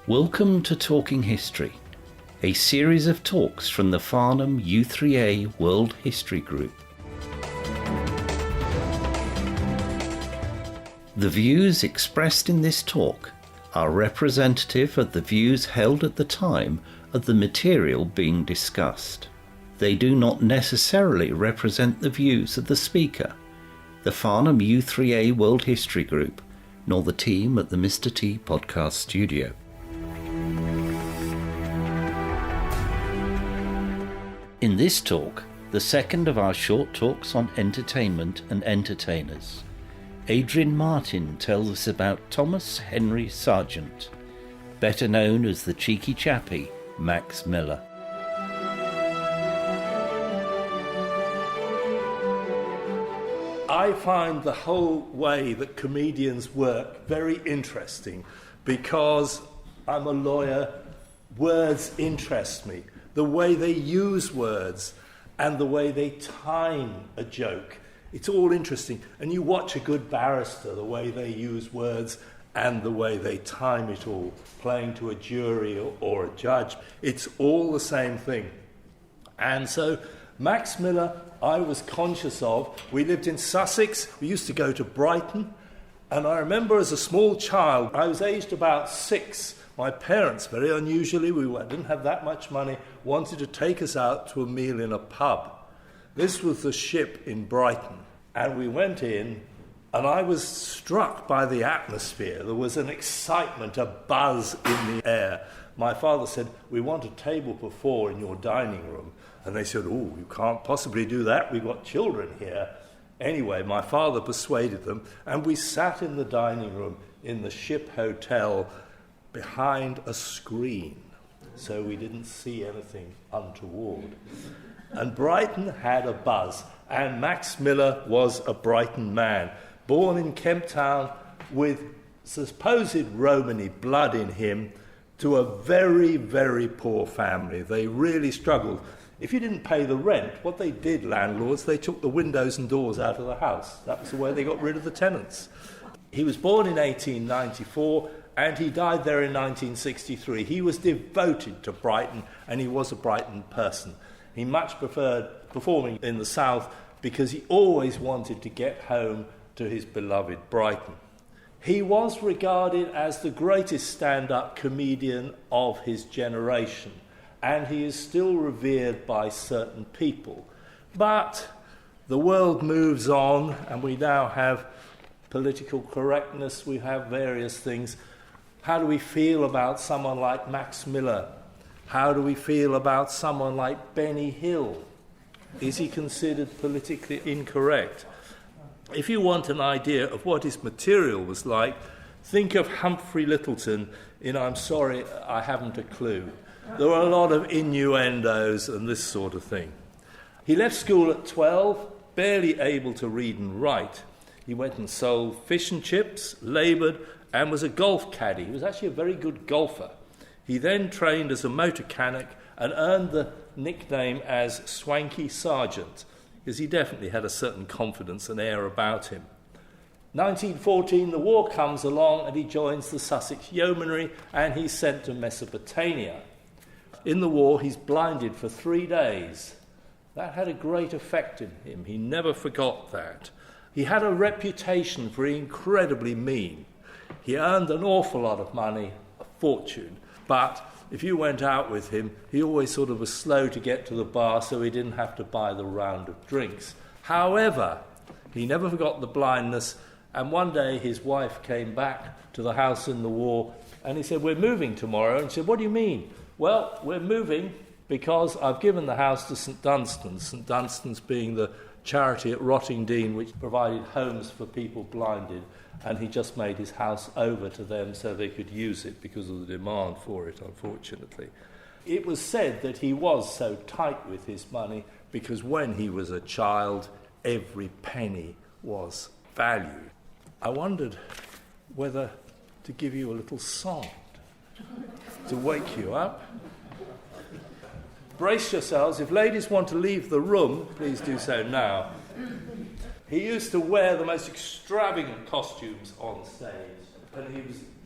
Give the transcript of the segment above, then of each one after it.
Welcome to Talking History, a series of talks from the Farnham U3A World History Group. The views expressed in this talk are representative of the views held at the time of the material being discussed. They do not necessarily represent the views of the speaker, the Farnham U3A World History Group, nor the team at the Mr. T podcast studio. In this talk, the second of our short talks on entertainment and entertainers, Adrian Martin tells us about Thomas Henry Sargent, better known as the Cheeky Chappie, Max Miller. I find the whole way that comedians work very interesting because I'm a lawyer. Words interest me. The way they use words and the way they time a joke. It's all interesting. And you watch a good barrister, the way they use words and the way they time it all, playing to a jury or a judge. It's all the same thing. And so Max Miller, I was conscious of. We lived in Sussex. We used to go to Brighton. And I remember as a small child, I was aged about 6. My parents, very unusually, we didn't have that much money, wanted to take us out to a meal in a pub. This was the Ship in Brighton. And we went in, and I was struck by the atmosphere. There was an excitement, a buzz in the air. My father said, "We want a table for 4 in your dining room." And they said, "Oh, you can't possibly do that. We've got children here." Anyway, my father persuaded them, and we sat in the dining room in the Ship Hotel behind a screen, so we didn't see anything untoward. And Brighton had a buzz, and Max Miller was a Brighton man, born in Kemp Town with supposed Romany blood in him, to a very, very poor family. They really struggled. If you didn't pay the rent, what they did, landlords, they took the windows and doors out of the house. That was the way they got rid of the tenants. He was born in 1894, and he died there in 1963. He was devoted to Brighton, and he was a Brighton person. He much preferred performing in the south because he always wanted to get home to his beloved Brighton. He was regarded as the greatest stand-up comedian of his generation, and he is still revered by certain people. But the world moves on, and we now have political correctness, we have various things. How do we feel about someone like Max Miller? How do we feel about someone like Benny Hill? Is he considered politically incorrect? If you want an idea of what his material was like, think of Humphrey Lyttelton in I'm Sorry, I Haven't a Clue. There were a lot of innuendos and this sort of thing. He left school at 12, barely able to read and write. He went and sold fish and chips, laboured, and was a golf caddy. He was actually a very good golfer. He then trained as a motor mechanic and earned the nickname as Swanky Sergeant, because he definitely had a certain confidence and air about him. 1914, the war comes along and he joins the Sussex Yeomanry and he's sent to Mesopotamia. In the war, he's blinded for 3 days. That had a great effect on him. He never forgot that. He had a reputation for being incredibly mean. He earned an awful lot of money, a fortune, but if you went out with him, he always sort of was slow to get to the bar, so he didn't have to buy the round of drinks. However, he never forgot the blindness, and one day his wife came back to the house in the war, and he said, "We're moving tomorrow." And she said, "What do you mean?" "Well, we're moving because I've given the house to St Dunstan's," St Dunstan's being the charity at Rottingdean which provided homes for people blinded, and he just made his house over to them so they could use it because of the demand for it, unfortunately. It was said that he was so tight with his money because when he was a child, every penny was valued. I wondered whether to give you a little song to wake you up. Brace yourselves. If ladies want to leave the room, please do so now. He used to wear the most extravagant costumes on stage, and he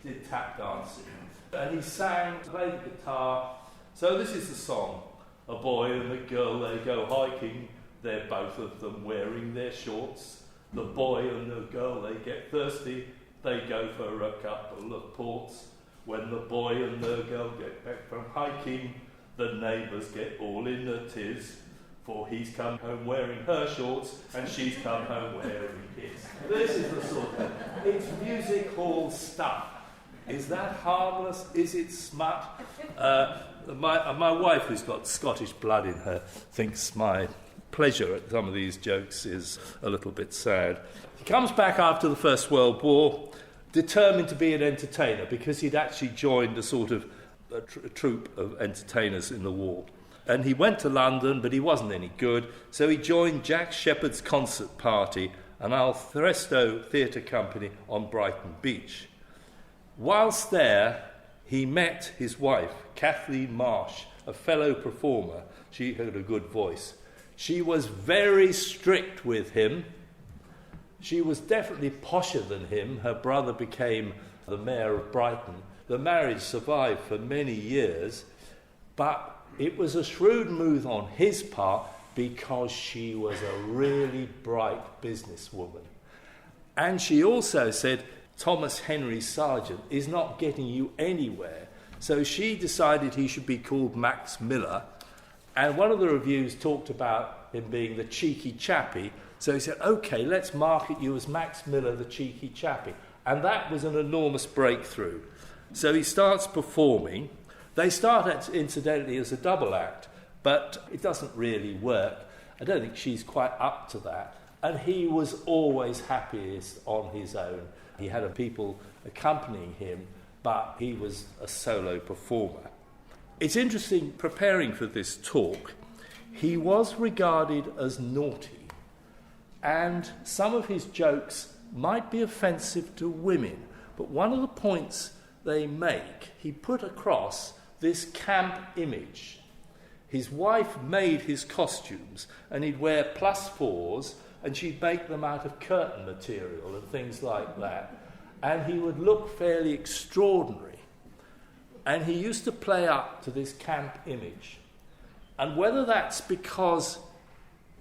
did tap dancing. And he sang, played the guitar. So this is the song. A boy and a girl, they go hiking. They're both of them wearing their shorts. The boy and the girl, they get thirsty. They go for a couple of ports. When the boy and the girl get back from hiking, the neighbours get all in a tiz. For he's come home wearing her shorts and she's come home wearing his. This is the sort of, it's music hall stuff. Is that harmless? Is it smut? My wife, who's got Scottish blood in her, thinks my pleasure at some of these jokes is a little bit sad. He comes back after the First World War, determined to be an entertainer because he'd actually joined a sort of a troupe of entertainers in the war. And he went to London, but he wasn't any good, so he joined Jack Shepherd's concert party, an Alfresto theatre company on Brighton Beach. Whilst there, he met his wife, Kathleen Marsh, a fellow performer. She had a good voice. She was very strict with him. She was definitely posher than him. Her brother became the mayor of Brighton. The marriage survived for many years, but it was a shrewd move on his part because she was a really bright businesswoman. And she also said, Thomas Henry Sargent is not getting you anywhere. So she decided he should be called Max Miller. And one of the reviews talked about him being the Cheeky Chappie. So he said, OK, let's market you as Max Miller, the Cheeky Chappie. And that was an enormous breakthrough. So he starts performing. They start, incidentally, as a double act, but it doesn't really work. I don't think she's quite up to that. And he was always happiest on his own. He had people accompanying him, but he was a solo performer. It's interesting, preparing for this talk, he was regarded as naughty, and some of his jokes might be offensive to women, but one of the points they make, he put across this camp image. His wife made his costumes, and he'd wear +4s, and she'd make them out of curtain material and things like that. And he would look fairly extraordinary. And he used to play up to this camp image. And whether that's because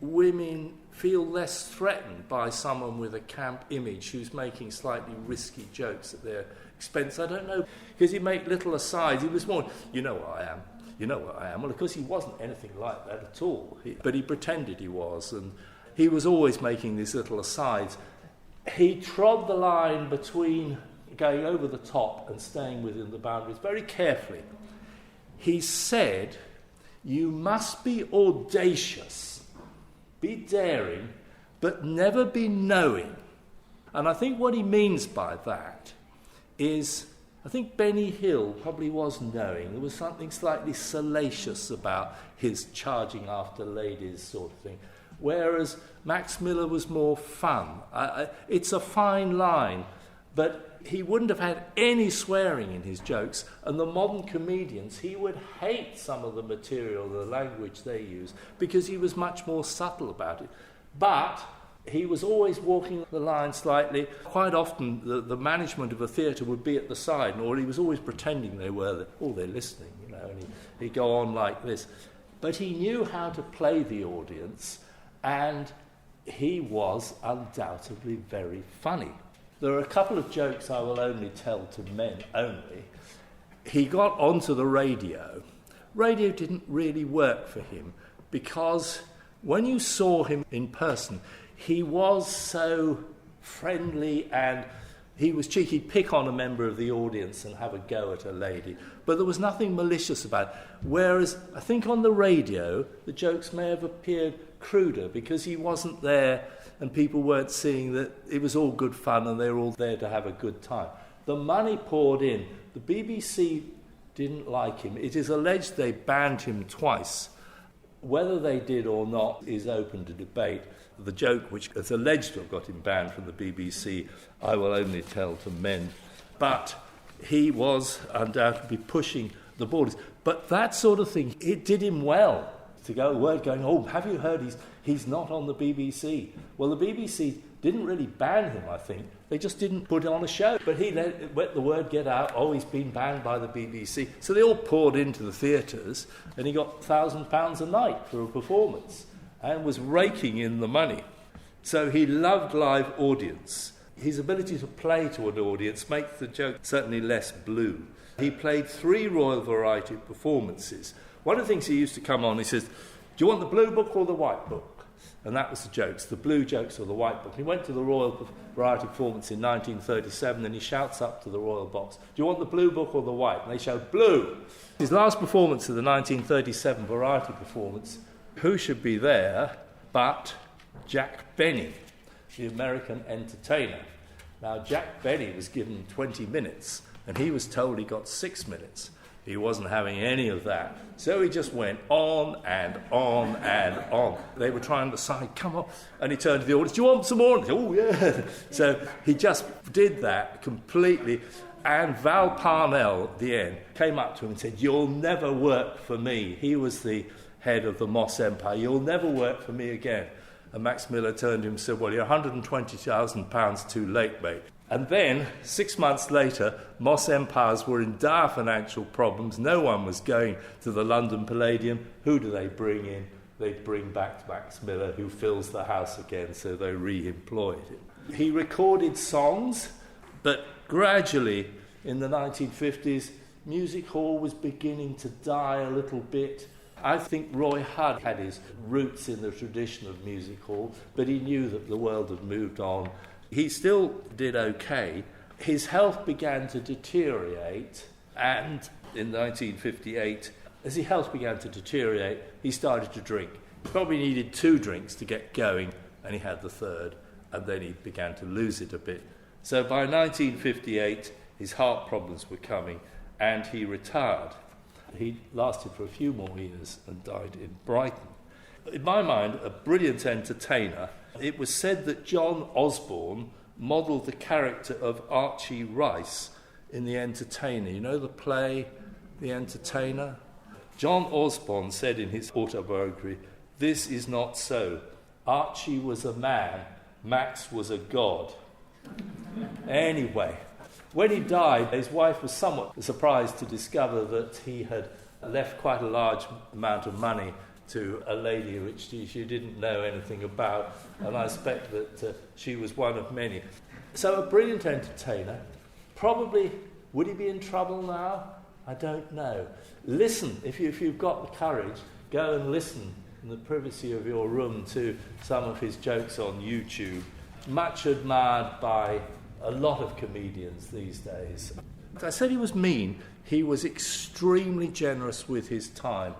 women feel less threatened by someone with a camp image who's making slightly risky jokes at their expense, I don't know. Because he'd make little asides. He was more, you know what I am, you know what I am. Well, of course, he wasn't anything like that at all. But he pretended he was. And he was always making these little asides. He trod the line between going over the top and staying within the boundaries very carefully. He said, you must be audacious, be daring, but never be knowing. And I think what he means by that is, I think Benny Hill probably was knowing. There was something slightly salacious about his charging after ladies sort of thing. Whereas Max Miller was more fun. It's a fine line, but he wouldn't have had any swearing in his jokes, and the modern comedians, he would hate some of the material, the language they use, because he was much more subtle about it. But he was always walking the line slightly. Quite often the management of a theatre would be at the side, or he was always pretending they were, they're listening, you know, and he'd go on like this. But he knew how to play the audience, and he was undoubtedly very funny. There are a couple of jokes I will only tell to men only. He got onto the radio. Radio didn't really work for him because when you saw him in person, he was so friendly and he was cheeky. He'd pick on a member of the audience and have a go at a lady. But there was nothing malicious about it. Whereas I think on the radio, the jokes may have appeared cruder because he wasn't there and people weren't seeing that it was all good fun and they were all there to have a good time. The money poured in. The BBC didn't like him. It is alleged they banned him twice. Whether they did or not is open to debate. The joke which is alleged to have got him banned from the BBC, I will only tell to men. But he was undoubtedly pushing the borders. But that sort of thing, it did him well. to go, word going, oh, have you heard he's not on the BBC? Well, the BBC didn't really ban him, I think. They just didn't put on a show. But he let the word get out, oh, he's been banned by the BBC. So they all poured into the theatres, and he got £1,000 a night for a performance and was raking in the money. So he loved live audience. His ability to play to an audience makes the joke certainly less blue. He played 3 Royal Variety performances. One of the things he used to come on, he says, do you want the blue book or the white book? And that was the jokes, the blue jokes or the white book. He went to the Royal Variety performance in 1937 and he shouts up to the Royal Box, do you want the blue book or the white? And they shout, blue. His last performance of the 1937 Variety performance, who should be there but Jack Benny, the American entertainer. Now, Jack Benny was given 20 minutes and he was told he got 6 minutes. He wasn't having any of that. So he just went on and on and on. They were trying to decide, come on. And he turned to the audience, do you want some more? And they said, oh, yeah. So he just did that completely. And Val Parnell, at the end, came up to him and said, you'll never work for me. He was the head of the Moss Empire. You'll never work for me again. And Max Miller turned to him and said, well, you're £120,000 too late, mate. And then, 6 months later, Moss Empires were in dire financial problems. No one was going to the London Palladium. Who do they bring in? They bring back Max Miller, who fills the house again, so they re-employed him. He recorded songs, but gradually, in the 1950s, music hall was beginning to die a little bit. I think Roy Hudd had his roots in the tradition of music hall, but he knew that the world had moved on. He still did okay. His health began to deteriorate, and in 1958, as his health began to deteriorate, he started to drink. He probably needed 2 drinks to get going, and he had the 3rd, and then he began to lose it a bit. So by 1958, his heart problems were coming, and he retired. He lasted for a few more years and died in Brighton. In my mind, a brilliant entertainer. It was said that John Osborne modelled the character of Archie Rice in The Entertainer. You know the play, The Entertainer? John Osborne said in his autobiography, this is not so. Archie was a man, Max was a god. Anyway, when he died, his wife was somewhat surprised to discover that he had left quite a large amount of money to a lady which she didn't know anything about, and I expect that she was one of many. So a brilliant entertainer. Probably, would he be in trouble now? I don't know. Listen, if you've got the courage, go and listen in the privacy of your room to some of his jokes on YouTube. Much admired by a lot of comedians these days. I said he was mean. He was extremely generous with his time.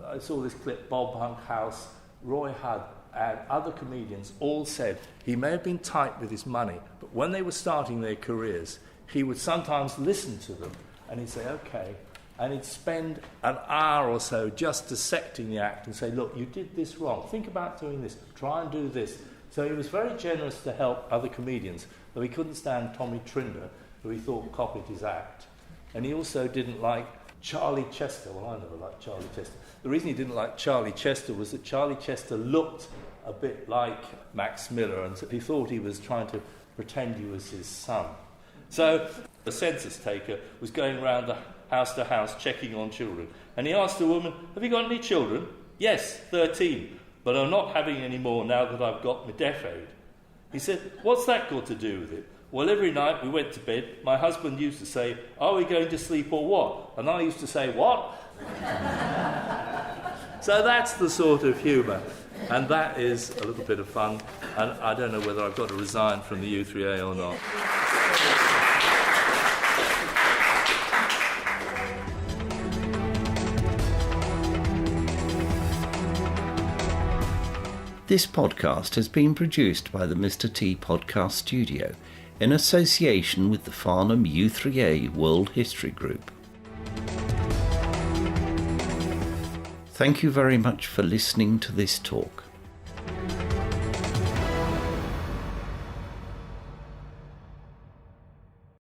I saw this clip, Bob Monkhouse, Roy Hudd, and other comedians all said he may have been tight with his money, but when they were starting their careers, he would sometimes listen to them, and he'd say, okay, and he'd spend an hour or so just dissecting the act and say, look, you did this wrong, think about doing this, try and do this. So he was very generous to help other comedians, though he couldn't stand Tommy Trinder, who he thought copied his act. And he also didn't like Charlie Chester. Well, I never liked Charlie Chester. The reason he didn't like Charlie Chester was that Charlie Chester looked a bit like Max Miller, and he thought he was trying to pretend he was his son. So the census taker was going around the house to house checking on children, and he asked the woman, have you got any children? Yes, 13, but I'm not having any more now that I've got my deaf aid. He said, what's that got to do with it? Well, every night we went to bed, my husband used to say, are we going to sleep or what? And I used to say, what? So that's the sort of humour. And that is a little bit of fun. And I don't know whether I've got to resign from the U3A or not. This podcast has been produced by the Mr. T Podcast Studio in association with the Farnham U3A World History Group. Thank you very much for listening to this talk.